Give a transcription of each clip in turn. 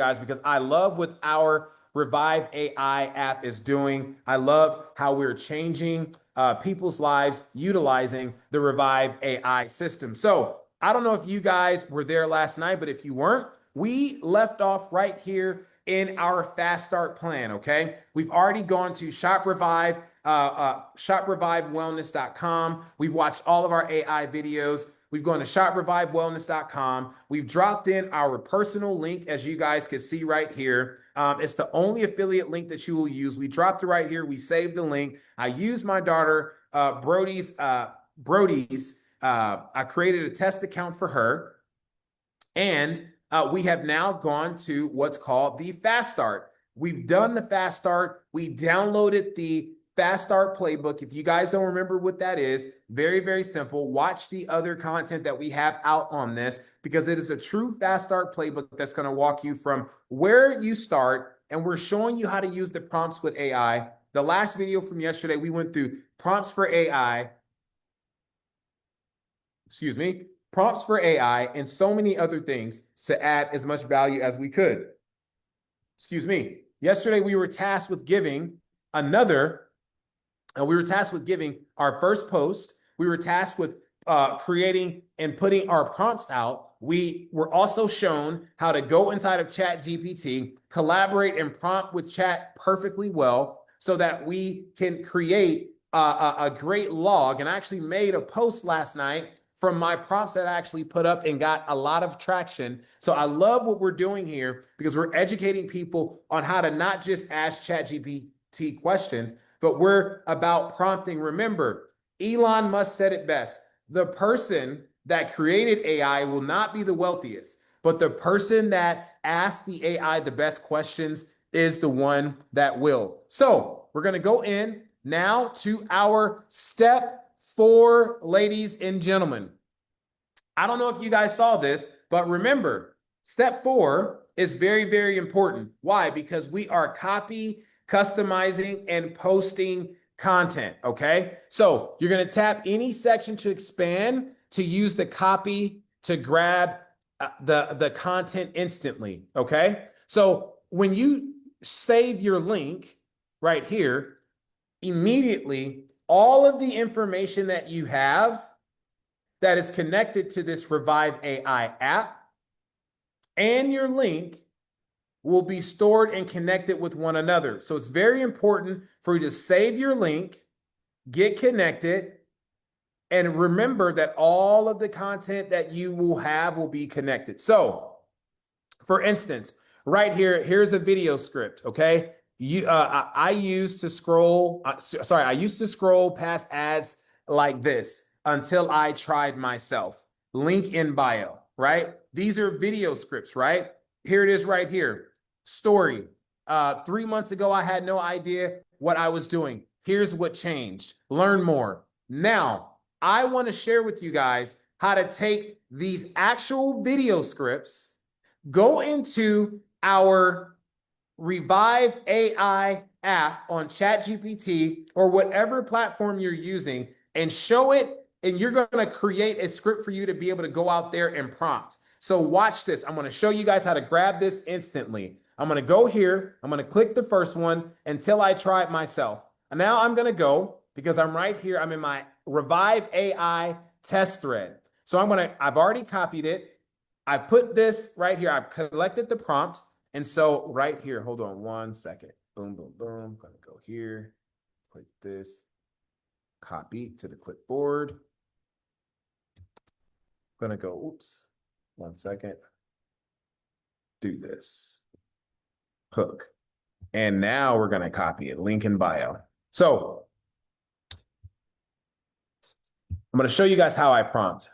guys because I love what our Revive AI app is doing. I love how we're changing people's lives utilizing the Revive AI system. So I don't know if you guys were there last night, but if you weren't, we left off right here in our fast start plan. Okay, we've already gone to shoprevivewellness.com. We've watched all of our AI videos. We've gone to shoprevivewellness.com. We've dropped in our personal link, as you guys can see right here. It's the only affiliate link that you will use. We dropped it right here. We saved the link. I used my daughter Brody's. I created a test account for her, and we have now gone to what's called the Fast Start. We've done the Fast Start. We downloaded the Fast Start playbook. If you guys don't remember what that is, very, very simple. Watch the other content that we have out on this because it is a true Fast Start playbook that's going to walk you from where you start, and we're showing you how to use the prompts with AI. The last video from yesterday, we went through prompts for AI. Prompts for AI and so many other things to add as much value as we could. Yesterday, we were tasked with giving our first post. We were tasked with creating and putting our prompts out. We were also shown how to go inside of ChatGPT, collaborate and prompt with Chat perfectly well so that we can create a great log. And I actually made a post last night from my prompts that I actually put up and got a lot of traction. So I love what we're doing here because we're educating people on how to not just ask ChatGPT questions, but we're about prompting. Remember, Elon Musk said it best. The person that created AI will not be the wealthiest, but the person that asked the AI the best questions is the one that will. So we're going to go in now to our step 4, ladies and gentlemen. I don't know if you guys saw this, but remember, step 4 is very, very important. Why? Because we are customizing, and posting content, okay? So you're going to tap any section to expand to use the copy to grab the content instantly, okay? So when you save your link right here, immediately all of the information that you have that is connected to this Revive AI app and your link will be stored and connected with one another. So it's very important for you to save your link, get connected, and remember that all of the content that you will have will be connected. So for instance, right here, here's a video script, okay? I used to scroll past ads like this until I tried myself. Link in bio, right? These are video scripts, right? Here it is right here. Story. 3 months ago, I had no idea what I was doing. Here's what changed. Learn more. Now, I want to share with you guys how to take these actual video scripts, go into our Revive AI app on ChatGPT or whatever platform you're using and show it, and you're going to create a script for you to be able to go out there and prompt. So watch this. I'm going to show you guys how to grab this instantly. I'm going to go here. I'm going to click the first one until I try it myself. And now I'm going to go because I'm right here. I'm in my Revive AI test thread. So I've already copied it. I put this right here. I've collected the prompt. And so right here, hold on 1 second. Boom, boom, boom. I'm going to go here, click this, copy to the clipboard. I'm going to go, 1 second. Do this. Hook. And now we're going to copy it. Link in bio. So I'm going to show you guys how I prompt.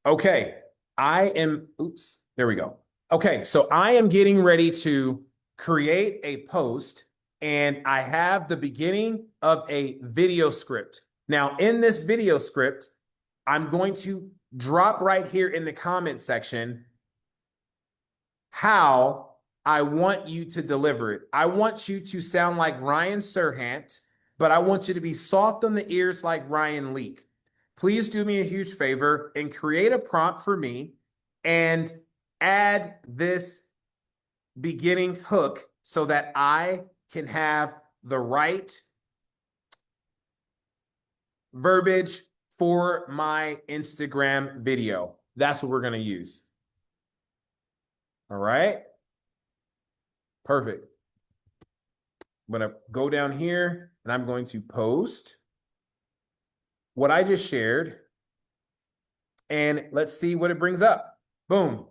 Okay. There we go. Okay, so I am getting ready to create a post, and I have the beginning of a video script. Now, in this video script, I'm going to drop right here in the comment section how I want you to deliver it. I want you to sound like Ryan Serhant, but I want you to be soft on the ears like Ryan Leak. Please do me a huge favor and create a prompt for me and add this beginning hook so that I can have the right verbiage for my Instagram video. That's what we're going to use. All right. Perfect. I'm going to go down here and I'm going to post what I just shared. And let's see what it brings up. Boom.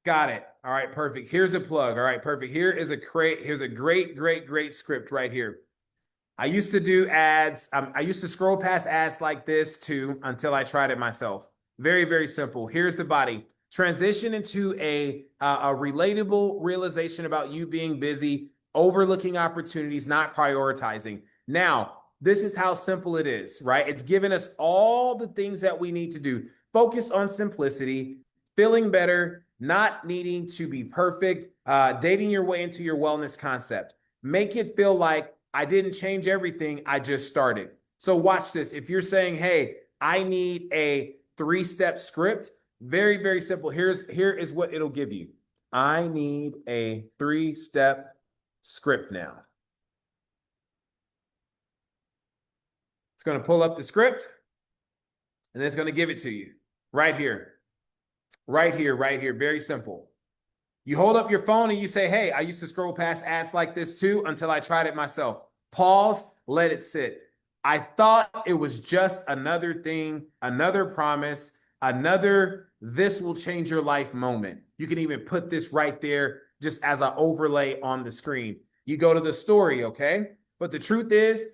Got it. All right, perfect. Here's a plug. All right, perfect. Here's a great script right here. I used to do ads. I used to scroll past ads like this too until I tried it myself. Very, very simple. Here's the body. Transition into a relatable realization about you being busy, overlooking opportunities, not prioritizing. Now, this is how simple it is, right? It's given us all the things that we need to do. Focus on simplicity, feeling better, not needing to be perfect, dating your way into your wellness concept. Make it feel like I didn't change everything, I just started. So watch this. If you're saying, hey, I need a 3-step script, very, very simple. Here is what it'll give you. I need a 3-step script now. It's going to pull up the script and then it's going to give it to you right here. Right here, right here. Very simple. You hold up your phone and you say, hey, I used to scroll past ads like this too until I tried it myself. Pause, let it sit. I thought it was just another thing, another promise, another this will change your life moment. You can even put this right there just as an overlay on the screen. You go to the story, okay? But the truth is,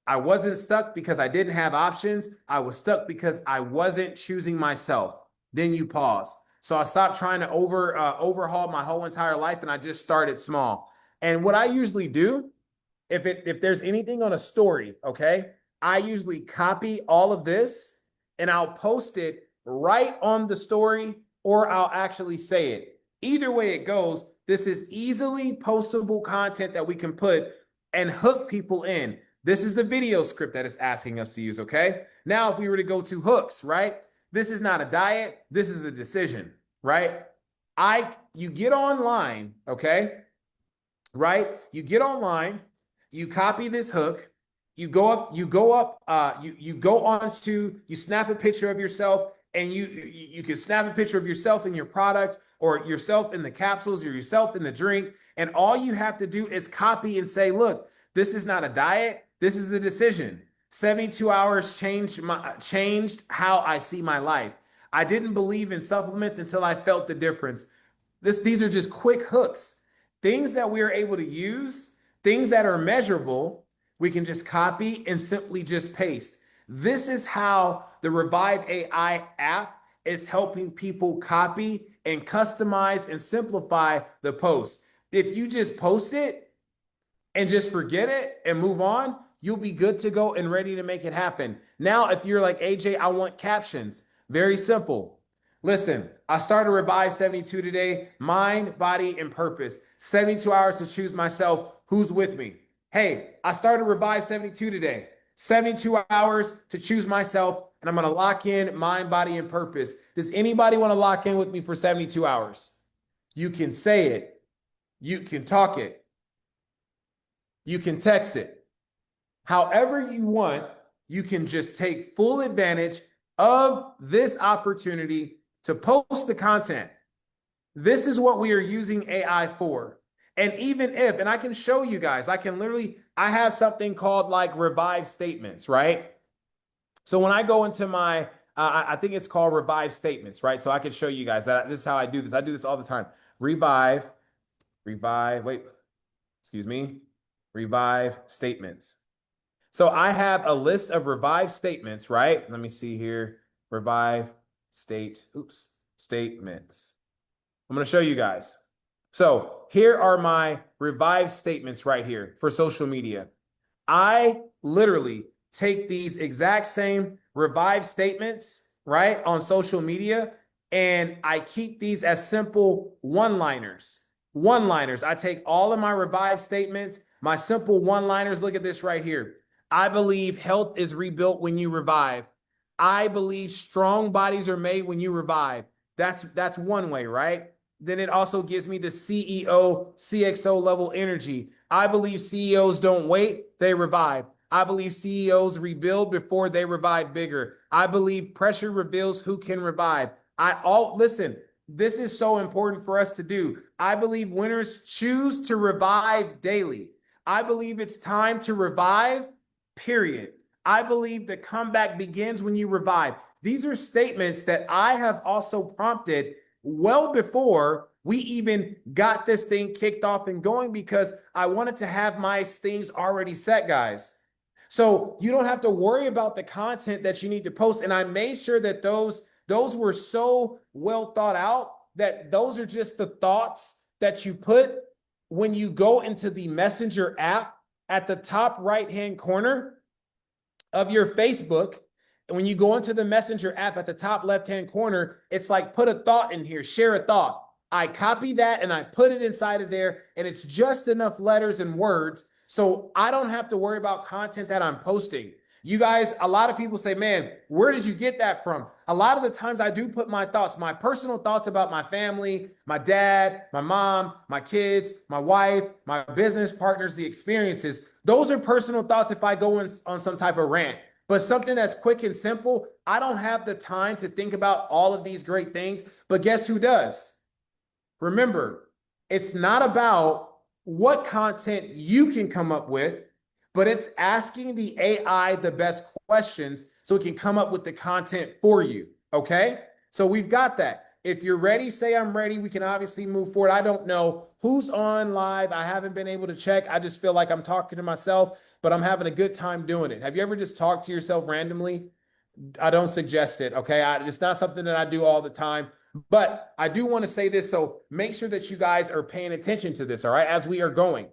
I wasn't stuck because I didn't have options. I was stuck because I wasn't choosing myself. Then you pause. So I stopped trying to overhaul my whole entire life and I just started small. And what I usually do, if there's anything on a story, okay, I usually copy all of this and I'll post it right on the story or I'll actually say it. Either way it goes, this is easily postable content that we can put and hook people in. This is the video script that it's asking us to use, okay? Now, if we were to go to hooks, right? This is not a diet. This is a decision, right? You get online, okay? Right? You get online, you copy this hook, you snap a picture of yourself and you can snap a picture of yourself in your product or yourself in the capsules or yourself in the drink. And all you have to do is copy and say, look, this is not a diet. This is the decision. 72 hours changed how I see my life. I didn't believe in supplements until I felt the difference. These are just quick hooks. Things that we are able to use, things that are measurable, we can just copy and simply just paste. This is how the Revive AI app is helping people copy and customize and simplify the post. If you just post it and just forget it and move on, you'll be good to go and ready to make it happen. Now, if you're like, AJ, I want captions. Very simple. Listen, I started Revive 72 today, mind, body, and purpose. 72 hours to choose myself. Who's with me? Hey, I started Revive 72 today. 72 hours to choose myself, and I'm going to lock in mind, body, and purpose. Does anybody want to lock in with me for 72 hours? You can say it. You can talk it. You can text it. However you want, you can just take full advantage of this opportunity to post the content. This is what we are using AI for. And even if, and I can show you guys, I have something called like Revive Statements, right? So when I go into my, I think it's called Revive Statements, right? So I can show you guys that this is how I do this. I do this all the time. Revive Statements. So I have a list of Revive statements, right? Let me see here. Revive statements. I'm going to show you guys. So here are my Revive statements right here for social media. I literally take these exact same Revive statements, right, on social media, and I keep these as simple one-liners. One-liners. I take all of my Revive statements, my simple one-liners. Look at this right here. I believe health is rebuilt when you revive. I believe strong bodies are made when you revive. That's one way, right? Then it also gives me the CEO, CXO level energy. I believe CEOs don't wait, they revive. I believe CEOs rebuild before they revive bigger. I believe pressure reveals who can revive. Listen, this is so important for us to do. I believe winners choose to revive daily. I believe it's time to revive, period. I believe the comeback begins when you revive. These are statements that I have also prompted well before we even got this thing kicked off and going, because I wanted to have my things already set, guys. So you don't have to worry about the content that you need to post. And I made sure that those were so well thought out that those are just the thoughts that you put when you go into the Messenger app at the top right-hand corner of your Facebook. And when you go into the Messenger app at the top left-hand corner, it's like, put a thought in here, share a thought. I copy that and I put it inside of there, and it's just enough letters and words so I don't have to worry about content that I'm posting. You guys, a lot of people say, man, where did you get that from? A lot of the times I do put my thoughts, my personal thoughts about my family, my dad, my mom, my kids, my wife, my business partners, the experiences. Those are personal thoughts if I go on some type of rant. But something that's quick and simple, I don't have the time to think about all of these great things. But guess who does? Remember, it's not about what content you can come up with, but it's asking the AI the best questions so it can come up with the content for you. Okay? So we've got that. If you're ready, say I'm ready. We can obviously move forward. I don't know who's on live. I haven't been able to check. I just feel like I'm talking to myself, but I'm having a good time doing it. Have you ever just talked to yourself randomly? I don't suggest it. Okay? It's not something that I do all the time. But I do want to say this, so make sure that you guys are paying attention to this, all right, as we are going.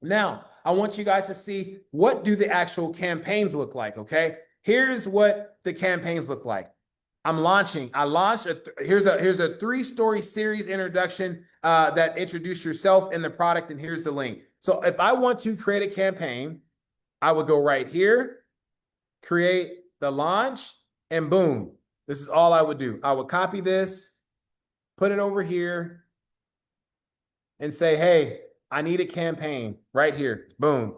Now, I want you guys to see, what do the actual campaigns look like, okay? Here's what the campaigns look like. I launched here's a 3-story series introduction that introduced yourself and the product, and here's the link. So if I want to create a campaign, I would go right here, create the launch, and boom. This is all I would do. I would copy this, put it over here, and say, hey, I need a campaign right here. Boom.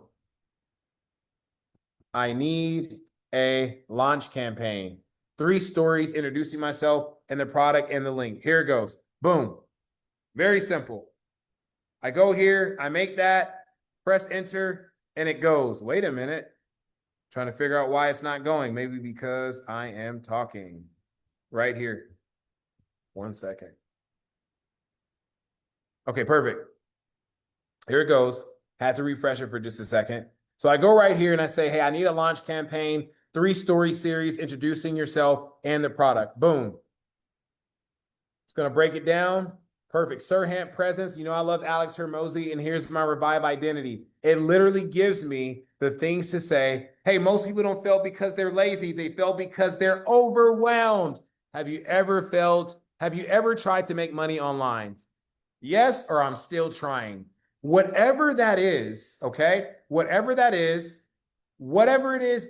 I need a launch campaign. 3 stories introducing myself and the product and the link. Here it goes. Boom. Very simple. I go here, I make that, press enter, and it goes. Wait a minute. Trying to figure out why it's not going. Maybe because I am talking. Right here. 1 second. Okay, perfect. Here it goes. Had to refresh it for just a second. So I go right here and I say, hey, I need a launch campaign, 3-story series introducing yourself and the product. Boom. It's going to break it down. Perfect. Serhant presence. You know, I love Alex Hermosi, and here's my Revive identity. It literally gives me the things to say. Hey, most people don't fail because they're lazy. They fail because they're overwhelmed. Have you ever tried to make money online? Yes, or I'm still trying. Whatever that is, okay? Whatever it is,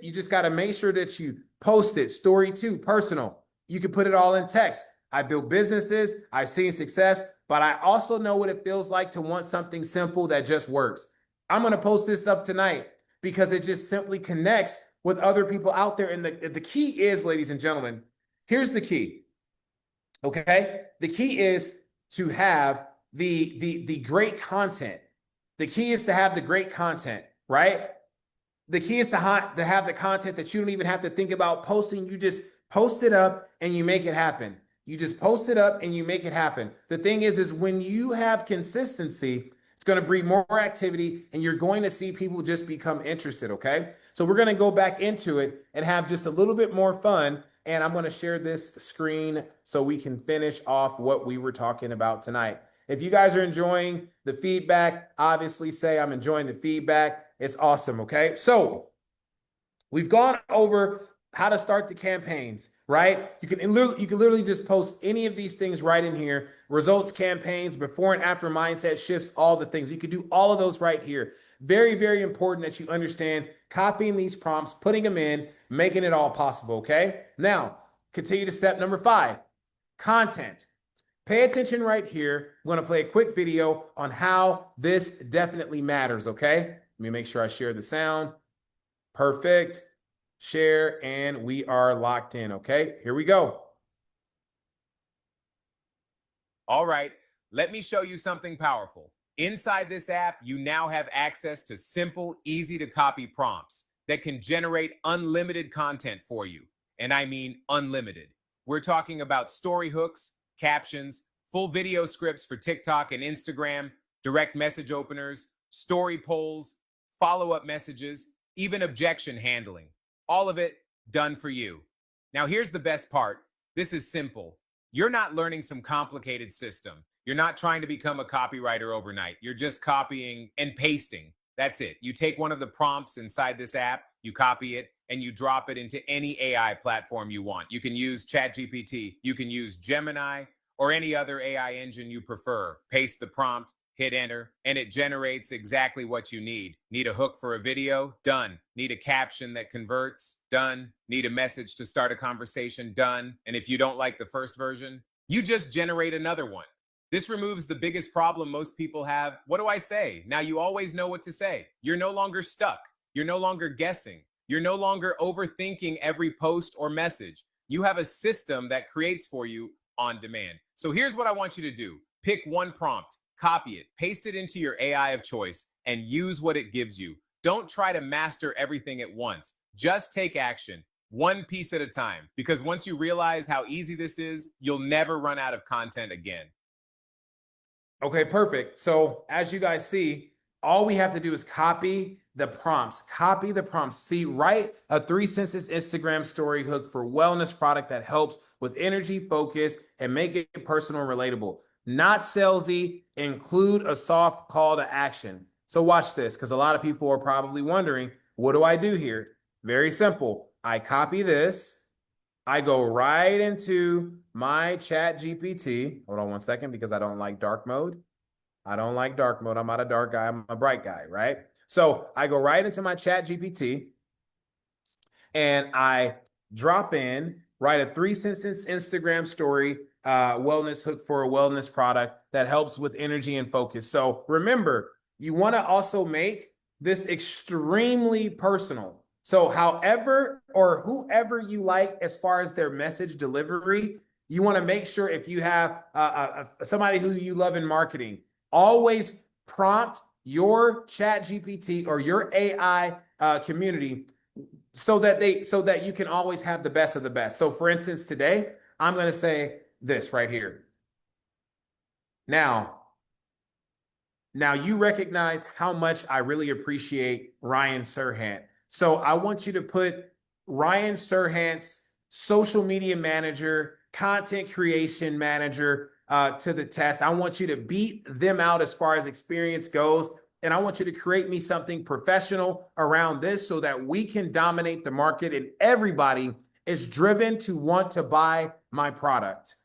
you just got to make sure that you post it. Story 2, personal. You can put it all in text. I build businesses. I've seen success, but I also know what it feels like to want something simple that just works. I'm going to post this up tonight because it just simply connects with other people out there. And the key is, ladies and gentlemen, here's the key. Okay? The key is to have the great content. The key is to have the great content, right? The key is to have the content that you don't even have to think about posting. You just post it up and you make it happen. You just post it up and you make it happen. The thing is when you have consistency, it's going to breed more activity and you're going to see people just become interested, okay? So we're going to go back into it and have just a little bit more fun. And I'm going to share this screen so we can finish off what we were talking about tonight. If you guys are enjoying the feedback, obviously say I'm enjoying the feedback. It's awesome, okay? So we've gone over how to start the campaigns, right? You can literally just post any of these things right in here. Results, campaigns, before and after mindset shifts, all the things. You could do all of those right here. Very, very important that you understand copying these prompts, putting them in, making it all possible, okay? Now, continue to step number 5. content. Pay attention right here. I'm going to play a quick video on how this definitely matters, okay? Let me make sure I share the sound. Perfect. Share, and we are locked in, okay? Here we go. All right, let me show you something powerful. Inside this app, you now have access to simple, easy to copy prompts that can generate unlimited content for you. And I mean unlimited. We're talking about story hooks, captions, full video scripts for TikTok and Instagram, direct message openers, story polls, follow-up messages, even objection handling. All of it done for you. Now, here's the best part. This is simple. You're not learning some complicated system. You're not trying to become a copywriter overnight. You're just copying and pasting. That's it. You take one of the prompts inside this app, you copy it, and you drop it into any AI platform you want. You can use ChatGPT, you can use Gemini, or any other AI engine you prefer. Paste the prompt, hit enter, and it generates exactly what you need. Need a hook for a video? Done. Need a caption that converts? Done. Need a message to start a conversation? Done. And if you don't like the first version, you just generate another one. This removes the biggest problem most people have. What do I say? Now you always know what to say. You're no longer stuck. You're no longer guessing. You're no longer overthinking every post or message. You have a system that creates for you on demand. So here's what I want you to do. Pick one prompt, copy it, paste it into your AI of choice, and use what it gives you. Don't try to master everything at once. Just take action, one piece at a time, because once you realize how easy this is, you'll never run out of content again. Okay, perfect. So as you guys see, all we have to do is copy the prompts. Copy the prompts. See, write a 3-sentence Instagram story hook for wellness product that helps with energy, focus, and make it personal and relatable. Not salesy. Include a soft call to action. So watch this, because a lot of people are probably wondering, what do I do here? Very simple. I copy this. I go right into my ChatGPT. Hold on one second, because I don't like dark mode. I don't like dark mode. I'm not a dark guy. I'm a bright guy, right? So I go right into my ChatGPT and I drop in, write a 3-sentence Instagram story, wellness hook for a wellness product that helps with energy and focus. So remember, you want to also make this extremely personal. So however or whoever you like as far as their message delivery, you want to make sure if you have somebody who you love in marketing, always prompt your ChatGPT or your AI community so that you can always have the best of the best. So for instance, today, I'm going to say this right here. Now you recognize how much I really appreciate Ryan Serhant. So I want you to put Ryan Serhant's social media manager, content creation manager to the test. I want you to beat them out as far as experience goes. And I want you to create me something professional around this so that we can dominate the market and everybody is driven to want to buy my product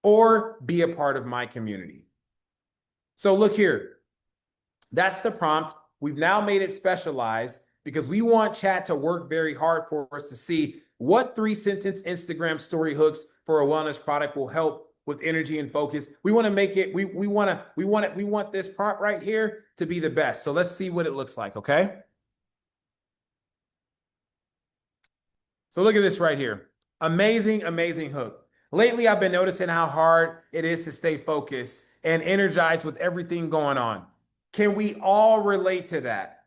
or be a part of my community. So look here, that's the prompt. We've now made it specialized because we want chat to work very hard for us to see what 3-sentence Instagram story hooks for a wellness product will help with energy and focus. We want to make it, we want this prompt right here to be the best. So let's see what it looks like, okay? So look at this right here. Amazing, amazing hook. Lately, I've been noticing how hard it is to stay focused and energized with everything going on. Can we all relate to that?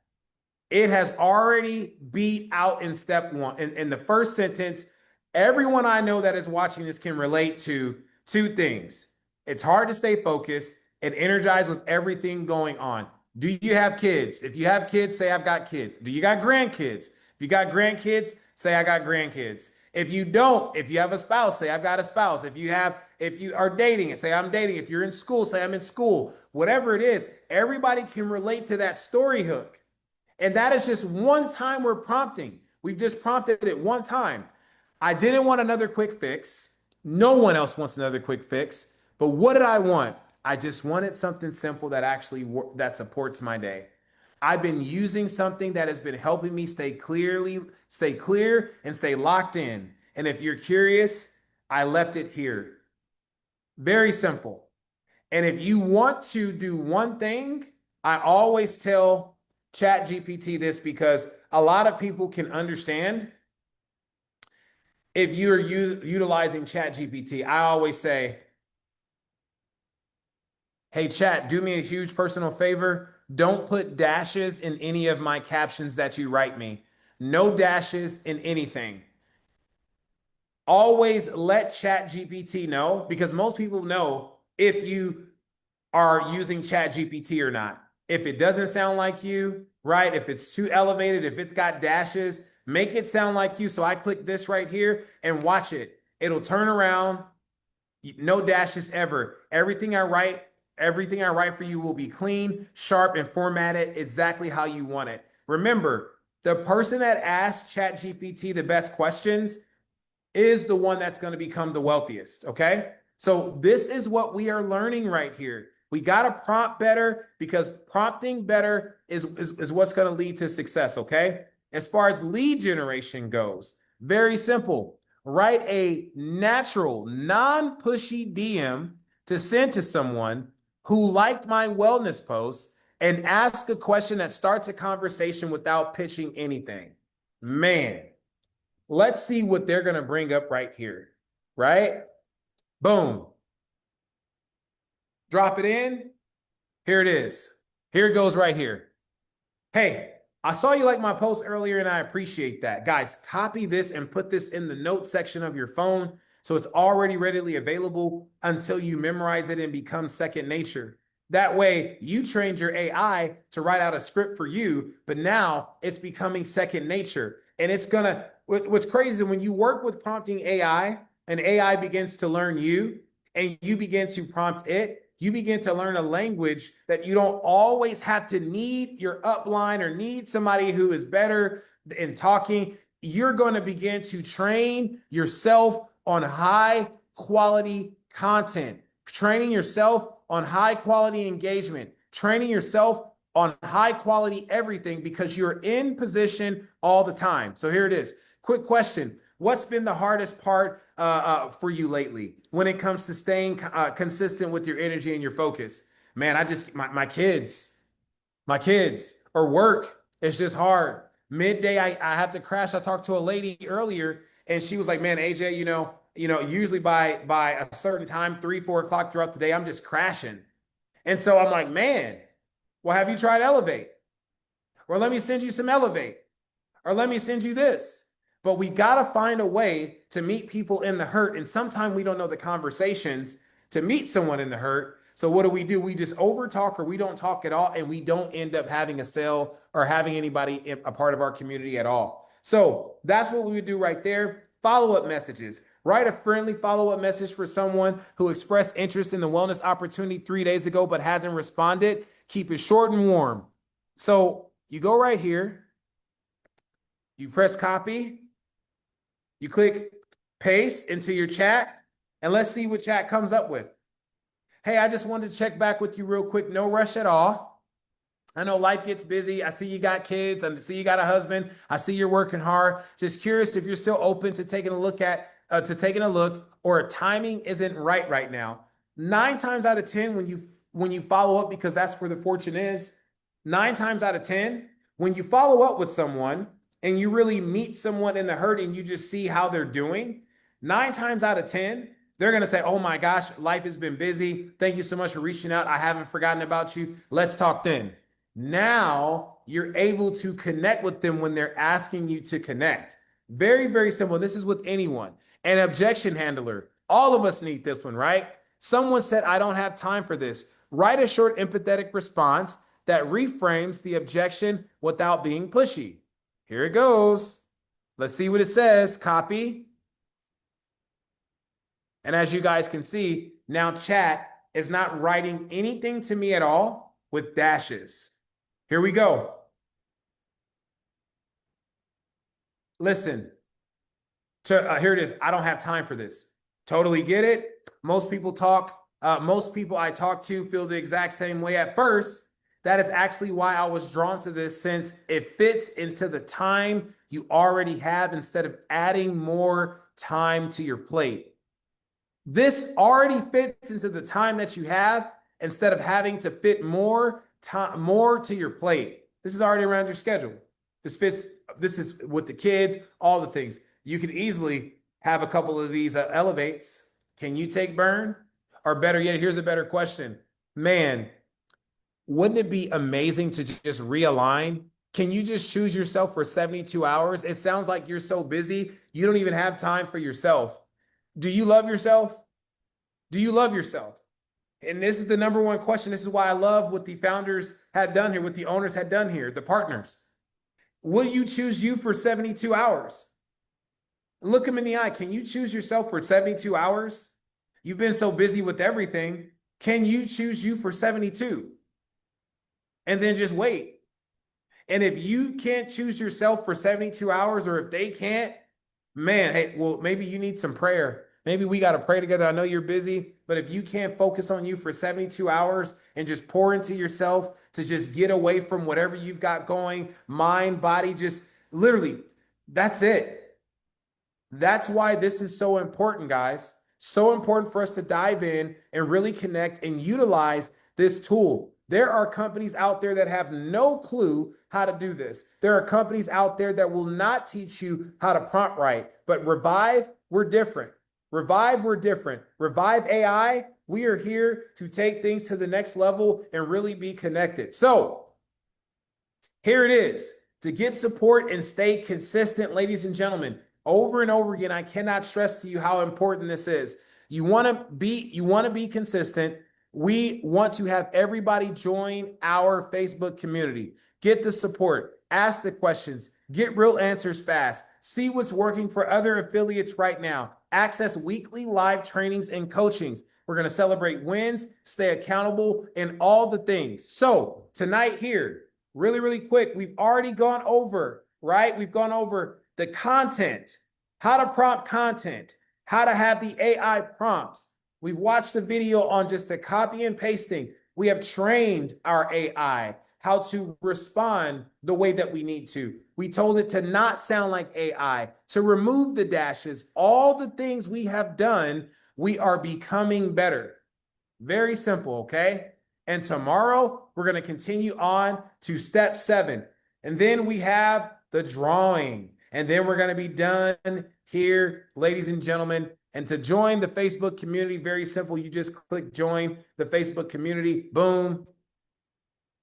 It has already beat out in step one. In the first sentence, everyone I know that is watching this can relate to 2 things. It's hard to stay focused and energized with everything going on. Do you have kids? If you have kids, say I've got kids. Do you got grandkids? If you got grandkids, say I got grandkids. If you don't, if you have a spouse, say I've got a spouse. If you are dating, say I'm dating. If you're in school, say I'm in school. Whatever it is, everybody can relate to that story hook. And that is just one time we're prompting. We've just prompted it one time. I didn't want another quick fix. No one else wants another quick fix. But what did I want? I just wanted something simple that actually that supports my day. I've been using something that has been helping me stay clear and stay locked in. And if you're curious, I left it here. Very simple. And if you want to do one thing, I always tell ChatGPT this because a lot of people can understand if you're utilizing ChatGPT. I always say, hey, Chat, do me a huge personal favor. Don't put dashes in any of my captions that you write me. No dashes in anything. Always let ChatGPT know, because most people know if you are using ChatGPT or not. If it doesn't sound like you, right? If it's too elevated, if it's got dashes, make it sound like you. So I click this right here and watch it. It'll turn around. No dashes ever. Everything I write for you will be clean, sharp, and formatted exactly how you want it. Remember, the person that asks ChatGPT the best questions is the one that's going to become the wealthiest. Okay. So this is what we are learning right here. We got to prompt better, because prompting better is what's going to lead to success. Okay. As far as lead generation goes, very simple. Write a natural, non-pushy DM to send to someone who liked my wellness post, and ask a question that starts a conversation without pitching anything. Man, let's see what they're going to bring up right here, right? Boom. Drop it in. Here it is. Here it goes right here. Hey, I saw you like my post earlier and I appreciate that. Guys, copy this and put this in the notes section of your phone so it's already readily available until you memorize it and become second nature. That way, you trained your AI to write out a script for you, but now it's becoming second nature. And it's gonna, what's crazy, when you work with prompting AI and AI begins to learn you and you begin to prompt it, you begin to learn a language that you don't always have to need your upline or need somebody who is better in talking. You're going to begin to train yourself on high quality content, training yourself on high quality engagement, training yourself on high quality everything, because you're in position all the time. So here it is. Quick question. What's been the hardest part for you lately when it comes to staying consistent with your energy and your focus? Man, my kids or work, it's just hard. Midday, I have to crash. I talked to a lady earlier and she was like, man, AJ, usually by a certain time, 3-4 o'clock throughout the day, I'm just crashing. And so I'm like, man, well, have you tried Elevate? Or let me send you some Elevate. Or let me send you this. But we got to find a way to meet people in the hurt. And sometimes we don't know the conversations to meet someone in the hurt. So what do? We just over talk, or we don't talk at all. And we don't end up having a sale or having anybody a part of our community at all. So that's what we would do right there. Follow-up messages. Write a friendly follow-up message for someone who expressed interest in the wellness opportunity 3 days ago, but hasn't responded. Keep it short and warm. So you go right here. You press copy. You click paste into your chat, and let's see what chat comes up with. Hey, I just wanted to check back with you real quick. No rush at all. I know life gets busy. I see you got kids. I see you got a husband. I see you're working hard. Just curious if you're still open to taking a look, or timing isn't right now. 9 times out of 10, when you follow up, because that's where the fortune is, 9 times out of 10, when you follow up with someone and you really meet someone in the hurt and you just see how they're doing, 9 times out of 10, they're going to say, oh my gosh, life has been busy. Thank you so much for reaching out. I haven't forgotten about you. Let's talk then. Now you're able to connect with them when they're asking you to connect. Very, very simple. This is with anyone. An objection handler. All of us need this one, right? Someone said, I don't have time for this. Write a short, empathetic response that reframes the objection without being pushy. Here it goes. Let's see what it says. Copy. And as you guys can see, now chat is not writing anything to me at all with dashes. Here we go. Listen. Here it is. I don't have time for this. Totally get it. Most people I talk to feel the exact same way at first. That is actually why I was drawn to this, since it fits into the time you already have instead of adding more time to your plate. This already fits into the time that you have instead of having to fit more time, more to your plate. This is already around your schedule. This fits. This is with the kids, all the things. You could easily have a couple of these elevates. Can you take burn? Or better yet, here's a better question. Man, wouldn't it be amazing to just realign? Can you just choose yourself for 72 hours? It sounds like you're so busy, you don't even have time for yourself. Do you love yourself? Do you love yourself? And this is the number one question. This is why I love what the founders had done here, what the owners had done here, the partners. Will you choose you for 72 hours? Look them in the eye. Can you choose yourself for 72 hours? You've been so busy with everything. Can you choose you for 72? And then just wait. And if you can't choose yourself for 72 hours, or if they can't, man, hey, well, maybe you need some prayer. Maybe we got to pray together. I know you're busy, but if you can't focus on you for 72 hours and just pour into yourself to just get away from whatever you've got going, mind, body, just literally, that's it. That's why this is so important, guys. So important for us to dive in and really connect and utilize this tool. There are companies out there that have no clue how to do this. There are companies out there that will not teach you how to prompt write. But Revive, we're different. Revive, we're different. Revive AI, we are here to take things to the next level and really be connected. So here it is. To get support and stay consistent, ladies and gentlemen, over and over again, I cannot stress to you how important this is. You want to be consistent. We want to have everybody join our Facebook community. Get the support, ask the questions, get real answers fast, see what's working for other affiliates right now, access weekly live trainings and coachings. We're going to celebrate wins, stay accountable, and all the things. So tonight here, really, really quick, we've already gone over, right? We've gone over the content, how to prompt content, how to have the AI prompts. We've watched the video on just the copy and pasting. We have trained our AI how to respond the way that we need to. We told it to not sound like AI, to remove the dashes, all the things we have done. We are becoming better. Very simple, okay? And tomorrow we're going to continue on to step 7. And then we have the drawing. And then we're going to be done here, ladies and gentlemen. And to join the Facebook community, very simple. You just click join the Facebook community. Boom.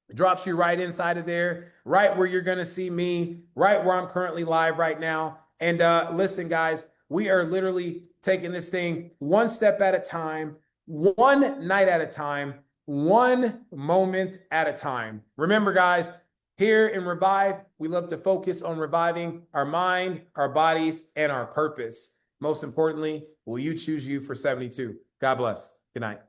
It drops you right inside of there, right where you're going to see me, right where I'm currently live right now. And listen, guys, we are literally taking this thing one step at a time, one night at a time, one moment at a time. Remember, guys, here in Revive, we love to focus on reviving our mind, our bodies, and our purpose. Most importantly, will you choose you for 72? God bless. Good night.